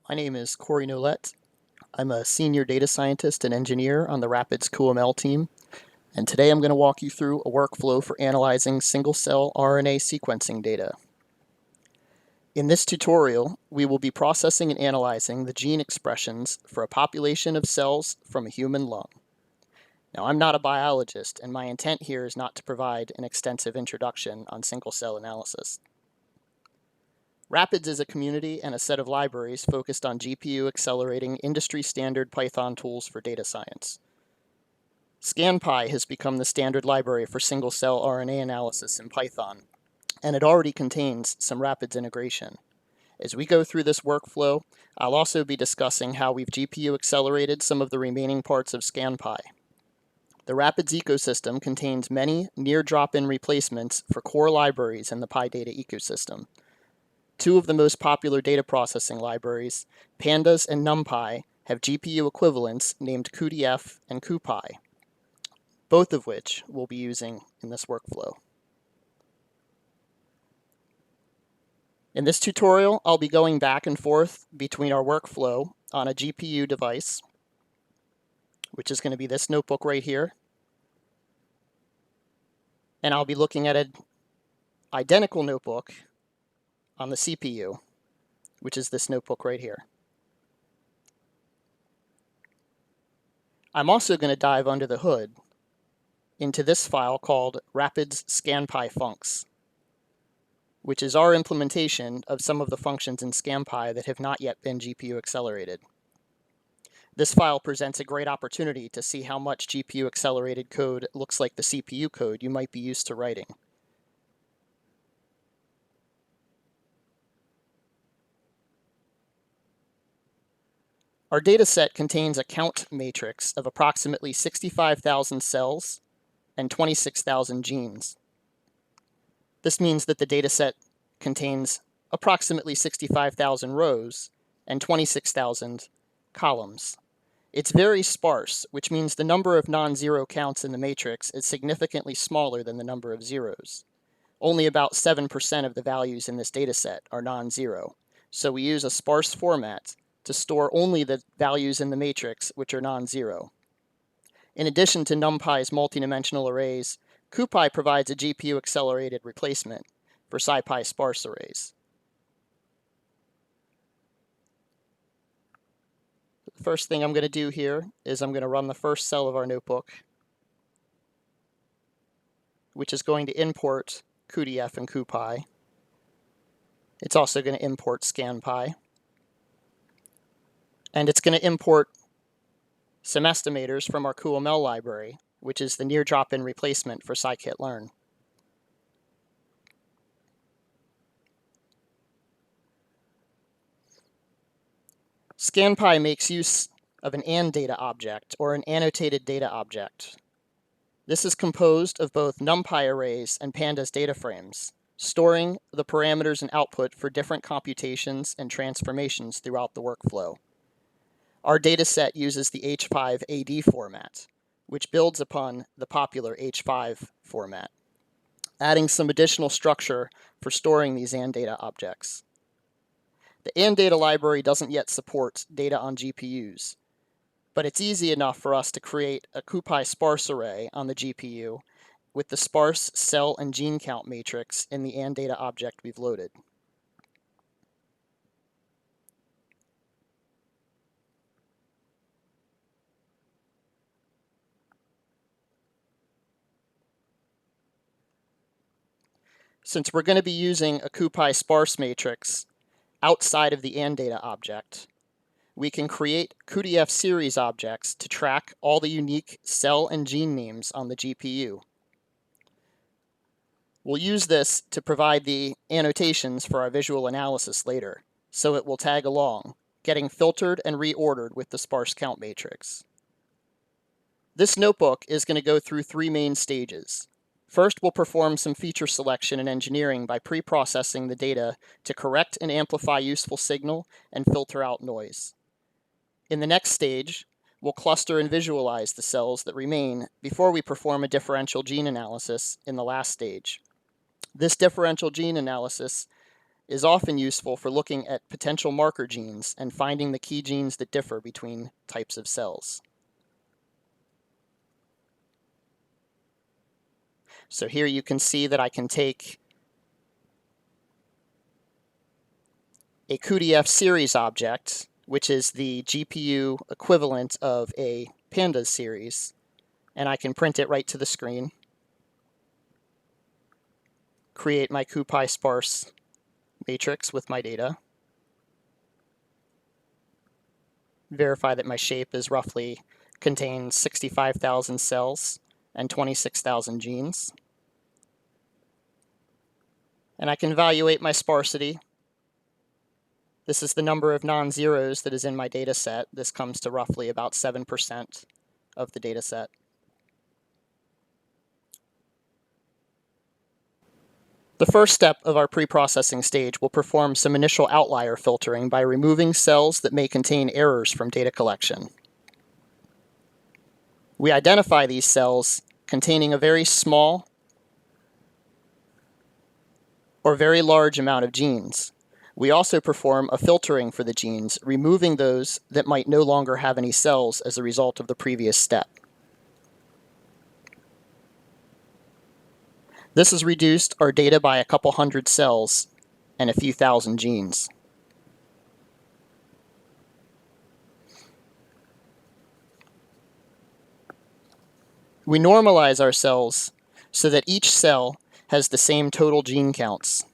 My name is Corey Nolet. I'm a senior data scientist and engineer on the RAPIDS cuml team, and today I'm going to walk you through a workflow for analyzing single-cell RNA sequencing data. In this tutorial, we will be processing and analyzing the gene expressions for a population of cells from a human lung. Now, I'm not a biologist, and my intent here is not to provide an extensive introduction on single-cell analysis. RAPIDS is a community and a set of libraries focused on GPU accelerating industry-standard Python tools for data science. scanpy has become the standard library for single-cell RNA analysis in Python, and it already contains some RAPIDS integration. As we go through this workflow, I'll also be discussing how we've GPU accelerated some of the remaining parts of scanpy. The RAPIDS ecosystem contains many near drop-in replacements for core libraries in the PyData ecosystem. Two of the most popular data processing libraries, Pandas and NumPy, have GPU equivalents named cudf and cupy, both of which we'll be using in this workflow. In this tutorial, I'll be going back and forth between our workflow on a GPU device, which is going to be this notebook right here, and I'll be looking at an identical notebook on the CPU, which is this notebook right here. I'm also going to dive under the hood into this file called RAPIDS scanpy funcs, which is our implementation of some of the functions in scanpy that have not yet been GPU accelerated. This file presents a great opportunity to see how much GPU accelerated code looks like the CPU code you might be used to writing. Our dataset contains a count matrix of approximately 65,000 cells and 26,000 genes. This means that the dataset contains approximately 65,000 rows and 26,000 columns. It's very sparse, which means the number of non-zero counts in the matrix is significantly smaller than the number of zeros. Only about 7% of the values in this dataset are non-zero, so we use a sparse format to store only the values in the matrix which are non-zero. In addition to NumPy's multidimensional arrays, cupy provides a GPU-accelerated replacement for SciPy sparse arrays. The first thing I'm going to do here is I'm going to run the first cell of our notebook, which is going to import cudf and cupy. It's also going to import scanpy. And it's going to import some estimators from our cuml library, which is the near drop-in replacement for scikit-learn. scanpy makes use of an AND data object, or an annotated data object. This is composed of both NumPy arrays and Pandas data frames, storing the parameters and output for different computations and transformations throughout the workflow. Our dataset uses the H5AD format, which builds upon the popular H5 format, adding some additional structure for storing these AND data objects. The AND data library doesn't yet support data on GPUs, but it's easy enough for us to create a cupy sparse array on the GPU with the sparse cell and gene count matrix in the AND data object we've loaded. Since we're going to be using a cupy sparse matrix outside of the AND data object, we can create cudf series objects to track all the unique cell and gene names on the GPU. We'll use this to provide the annotations for our visual analysis later, so it will tag along, getting filtered and reordered with the sparse count matrix. This notebook is going to go through three main stages. First, we'll perform some feature selection and engineering by pre-processing the data to correct and amplify useful signal and filter out noise. In the next stage, we'll cluster and visualize the cells that remain before we perform a differential gene analysis in the last stage. This differential gene analysis is often useful for looking at potential marker genes and finding the key genes that differ between types of cells. So here you can see that I can take a cudf series object, which is the GPU equivalent of a pandas series, and I can print it right to the screen, create my cupy sparse matrix with my data, verify that my shape is roughly contains 65,000 cells and 26,000 genes. And I can evaluate my sparsity. This is the number of non-zeros that is in my data set. This comes to roughly about 7% of the data set. The first step of our preprocessing stage will perform some initial outlier filtering by removing cells that may contain errors from data collection. We identify these cells containing a very small or very large amount of genes. We also perform a filtering for the genes, removing those that might no longer have any cells as a result of the previous step. This has reduced our data by a couple hundred cells and a few thousand genes. We normalize our cells so that each cell has the same total gene counts.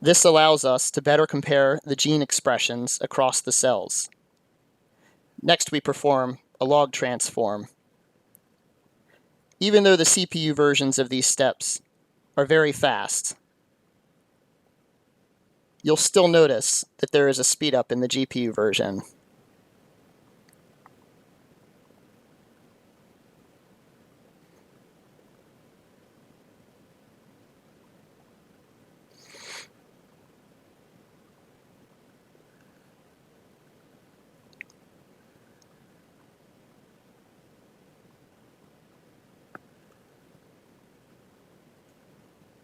This allows us to better compare the gene expressions across the cells. Next, we perform a log transform. Even though the CPU versions of these steps are very fast, you'll still notice that there is a speed up in the GPU version.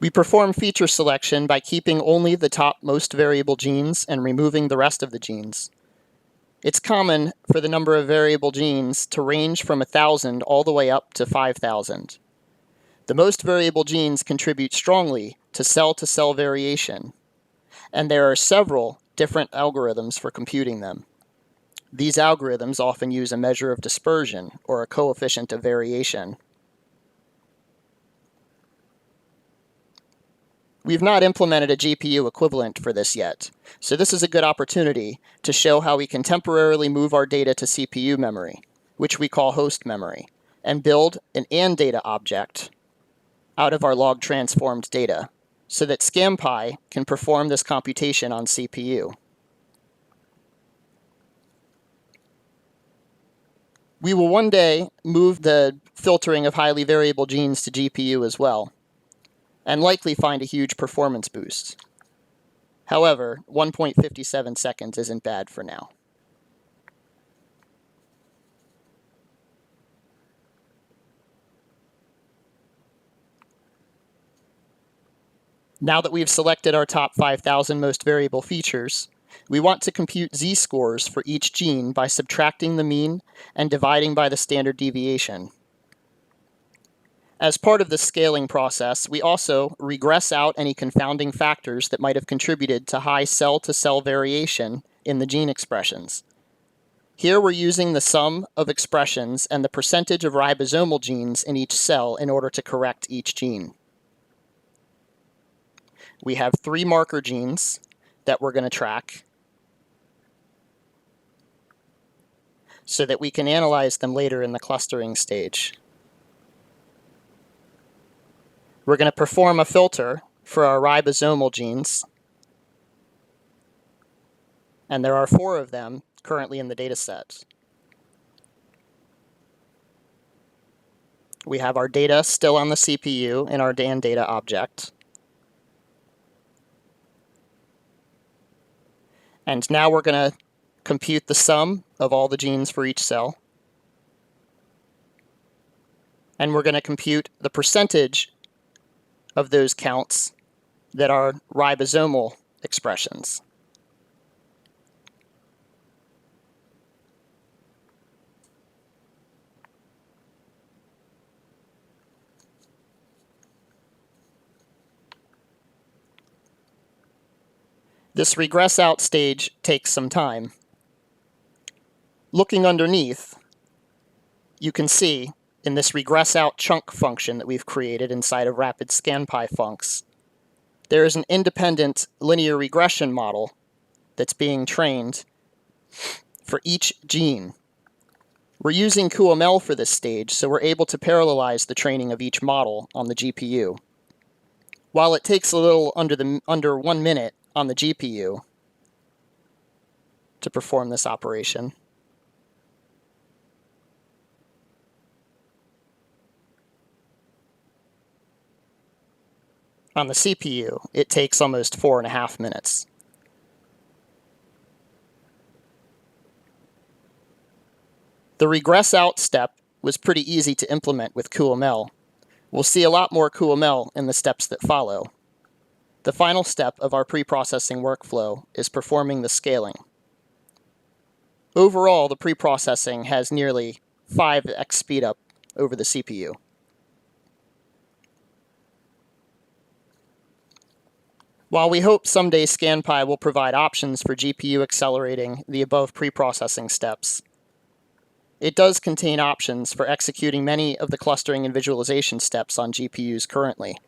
We perform feature selection by keeping only the top most variable genes and removing the rest of the genes. It's common for the number of variable genes to range from 1,000 all the way up to 5,000. The most variable genes contribute strongly to cell variation, and there are several different algorithms for computing them. These algorithms often use a measure of dispersion or a coefficient of variation. We've not implemented a GPU equivalent for this yet, so this is a good opportunity to show how we can temporarily move our data to CPU memory, which we call host memory, and build an AND data object out of our log transformed data, so that scanpy can perform this computation on CPU. We will one day move the filtering of highly variable genes to GPU as well, and likely find a huge performance boost. However, 1.57 seconds isn't bad for now. Now that we've selected our top 5,000 most variable features, we want to compute z-scores for each gene by subtracting the mean and dividing by the standard deviation. As part of the scaling process, we also regress out any confounding factors that might have contributed to high cell-to-cell variation in the gene expressions. Here we're using the sum of expressions and the percentage of ribosomal genes in each cell in order to correct each gene. We have 3 marker genes that we're going to track so that we can analyze them later in the clustering stage. We're going to perform a filter for our ribosomal genes, and there are 4 of them currently in the data set. We have our data still on the CPU in our AND data object. And now we're going to compute the sum of all the genes for each cell. And we're going to compute the percentage of those counts that are ribosomal expressions. This regress out stage takes some time. Looking underneath, you can see in this regress out chunk function that we've created inside of RAPIDS scanpy funcs, there is an independent linear regression model that's being trained for each gene. We're using cuml for this stage, so we're able to parallelize the training of each model on the GPU. While it takes a little under 1 minute on the GPU to perform this operation, on the CPU, it takes almost 4.5 minutes. The regress out step was pretty easy to implement with cuml. We'll see a lot more cuml in the steps that follow. The final step of our preprocessing workflow is performing the scaling. Overall, the preprocessing has nearly 5x speedup over the CPU. While we hope someday scanpy will provide options for GPU accelerating the above preprocessing steps, it does contain options for executing many of the clustering and visualization steps on GPUs currently.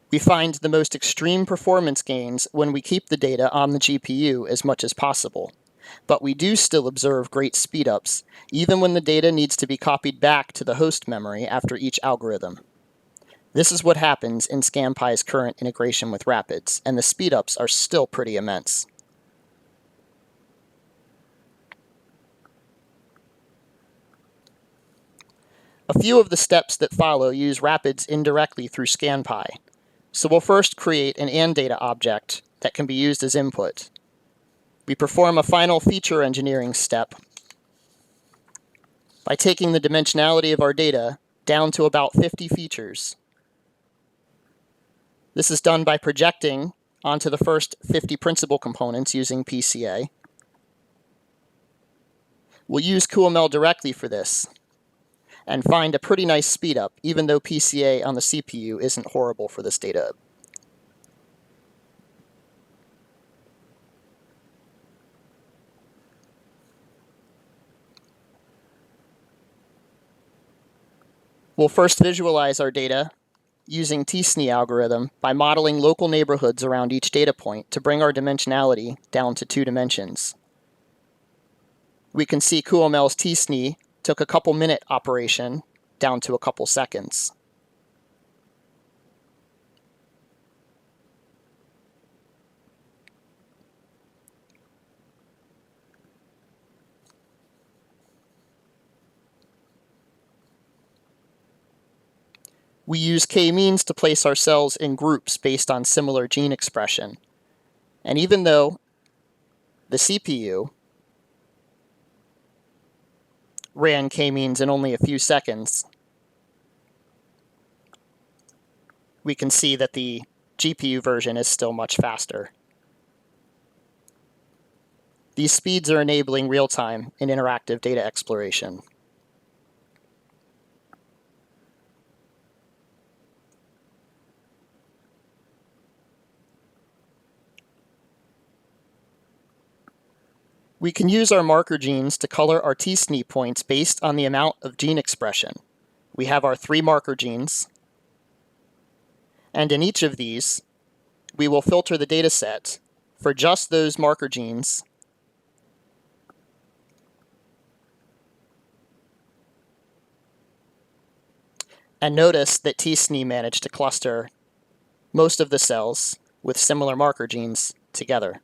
We find the most extreme performance gains when we keep the data on the GPU as much as possible, but we do still observe great speedups, even when the data needs to be copied back to the host memory after each algorithm. This is what happens in scanpy's current integration with RAPIDS, and the speedups are still pretty immense. A few of the steps that follow use RAPIDS indirectly through scanpy. So we'll first create an AND-data object that can be used as input. We perform a final feature engineering step by taking the dimensionality of our data down to about 50 features. This is done by projecting onto the first 50 principal components using PCA. We'll use cuml directly for this and find a pretty nice speedup, even though PCA on the CPU isn't horrible for this data. We'll first visualize our data using t-SNE algorithm by modeling local neighborhoods around each data point to bring our dimensionality down to 2 dimensions. We can see cuml's t-SNE took a couple minute operation down to a couple seconds. We use k-means to place our cells in groups based on similar gene expression. And even though the CPU ran k-means in only a few seconds, we can see that the GPU version is still much faster. These speeds are enabling real-time and interactive data exploration. We can use our marker genes to color our t-SNE points based on the amount of gene expression. We have our 3 marker genes, and in each of these, we will filter the data set for just those marker genes and notice that t-SNE managed to cluster most of the cells with similar marker genes together.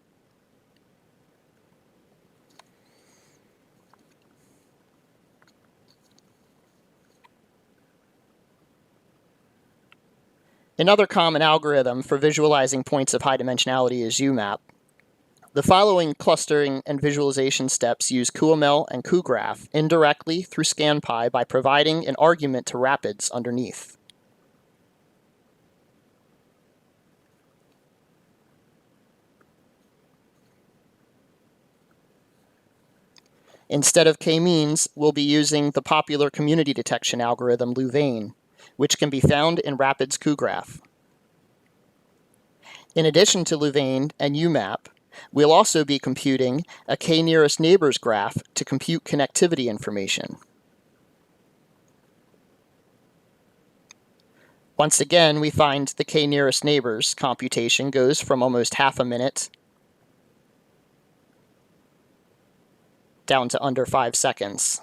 Another common algorithm for visualizing points of high dimensionality is UMAP. The following clustering and visualization steps use cuml and cugraph indirectly through scanpy by providing an argument to RAPIDS underneath. Instead of k-means, we'll be using the popular community detection algorithm Louvain, which can be found in RAPIDS cugraph. In addition to Louvain and UMAP, we'll also be computing a k-nearest neighbors graph to compute connectivity information. Once again, we find the k-nearest neighbors computation goes from almost half a minute down to under 5 seconds.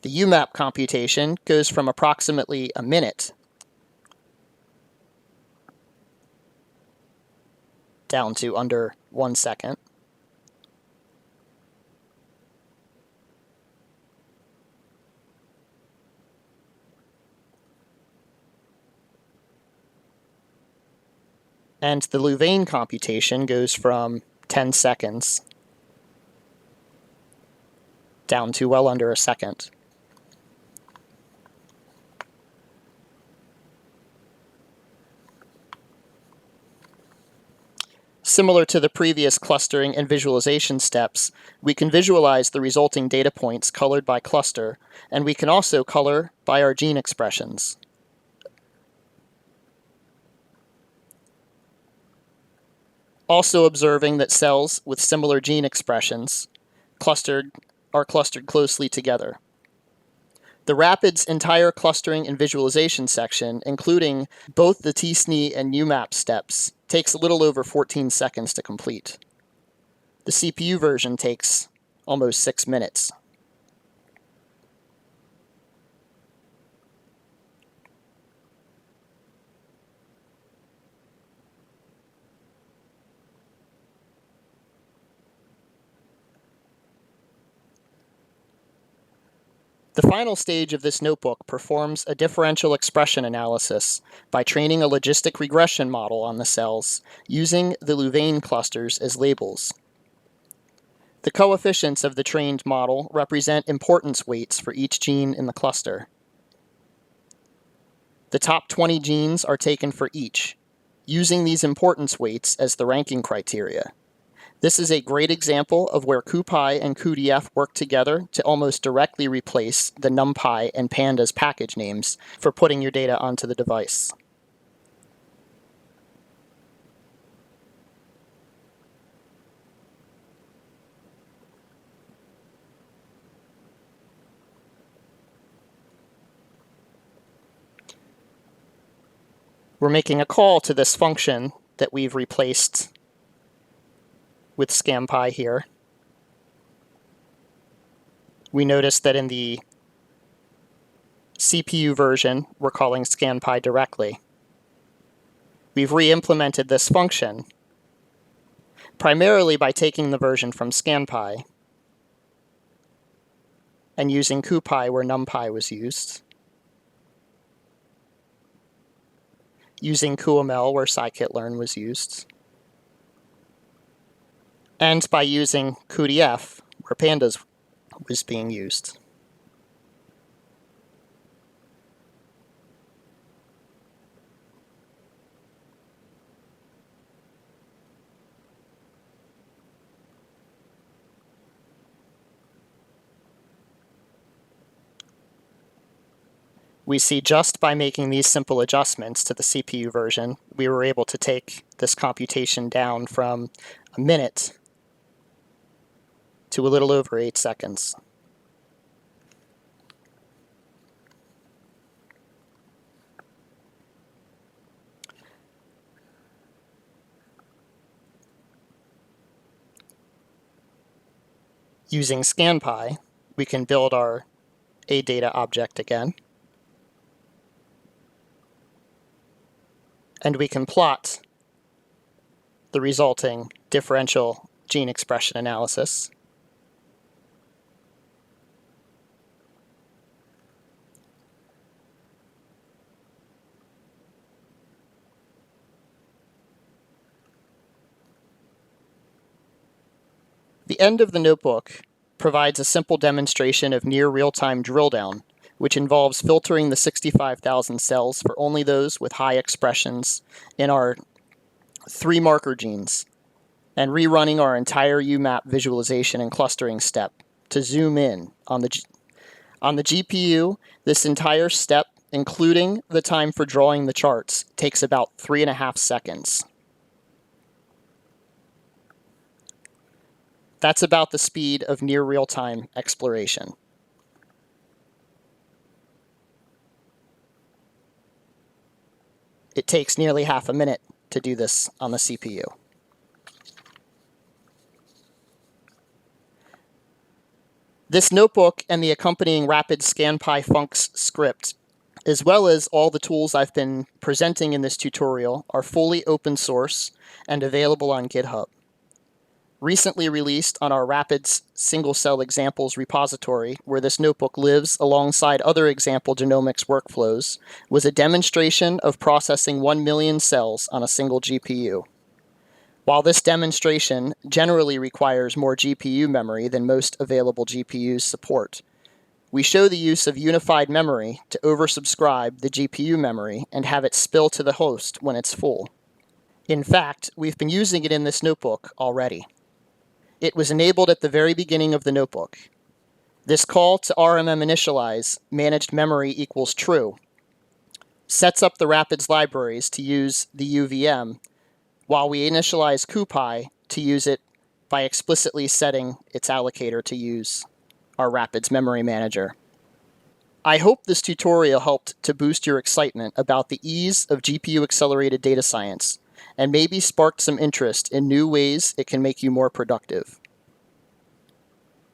The UMAP computation goes from approximately a minute down to under 1 second. And the Louvain computation goes from 10 seconds down to well under a second. Similar to the previous clustering and visualization steps, we can visualize the resulting data points colored by cluster, and we can also color by our gene expressions. Also observing that cells with similar gene expressions are clustered closely together. The RAPIDS entire clustering and visualization section, including both the t-SNE and UMAP steps, takes a little over 14 seconds to complete. The CPU version takes almost 6 minutes. The final stage of this notebook performs a differential expression analysis by training a logistic regression model on the cells using the Louvain clusters as labels. The coefficients of the trained model represent importance weights for each gene in the cluster. The top 20 genes are taken for each, using these importance weights as the ranking criteria. This is a great example of where cupy and cudf work together to almost directly replace the numpy and pandas package names for putting your data onto the device. We're making a call to this function that we've replaced with scanpy here. We notice that in the CPU version, we're calling scanpy directly. We've re-implemented this function primarily by taking the version from scanpy and using cupy where numpy was used, using cuml where scikit-learn was used, and by using cudf where pandas was being used. We see just by making these simple adjustments to the CPU version, we were able to take this computation down from a minute to a little over 8 seconds. Using scanpy, we can build our AData object again. And we can plot the resulting differential gene expression analysis. The The end of the notebook provides a simple demonstration of near real-time drill down, which involves filtering the 65,000 cells for only those with high expressions in our 3 marker genes, and rerunning our entire UMAP visualization and clustering step to zoom in on the GPU. This entire step, including the time for drawing the charts, takes about 3.5 seconds. That's about the speed of near real-time exploration. It takes nearly half a minute to do this on the CPU. This notebook and the accompanying RAPIDS scanpy funcs script, as well as all the tools I've been presenting in this tutorial, are fully open source and available on GitHub. Recently released on our RAPIDS single-cell examples repository, where this notebook lives alongside other example genomics workflows, was a demonstration of processing 1 million cells on a single GPU. While this demonstration generally requires more GPU memory than most available GPUs support, we show the use of unified memory to oversubscribe the GPU memory and have it spill to the host when it's full. In fact, we've been using it in this notebook already. It was enabled at the very beginning of the notebook. This call to RMM initialize managed memory equals true sets up the RAPIDS libraries to use the UVM, while we initialize cupy to use it by explicitly setting its allocator to use our RAPIDS memory manager. I hope this tutorial helped to boost your excitement about the ease of GPU-accelerated data science, and maybe sparked some interest in new ways it can make you more productive.